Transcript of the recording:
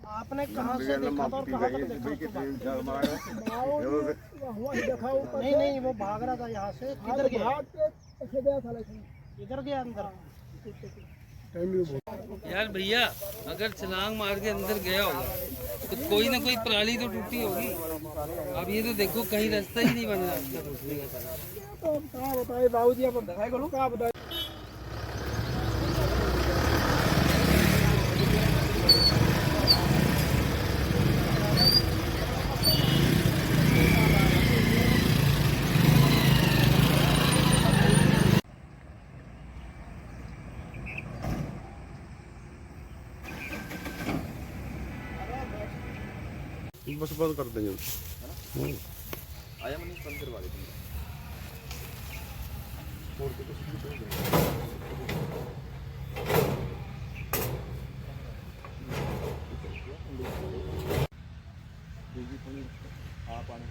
आपने कहाँ से देखा था और कहाँ तक देखा? नहीं नहीं, वो भाग रहा था यहाँ से। किधर गया? इधर गया अंदर। यार भैया, अगर छलांग मार के अंदर गया होगा तो कोई ना कोई पराली तो टूटी होगी। अब ये तो देखो कहीं रास्ता ही नहीं बन रहा इसका घुसने का। कहाँ बताए बाबूजी, आप दिखाई करो कहाँ बताए। बस बंद कर देंगे। आया मनीष बंद करवा देते हैं। हाँ पानी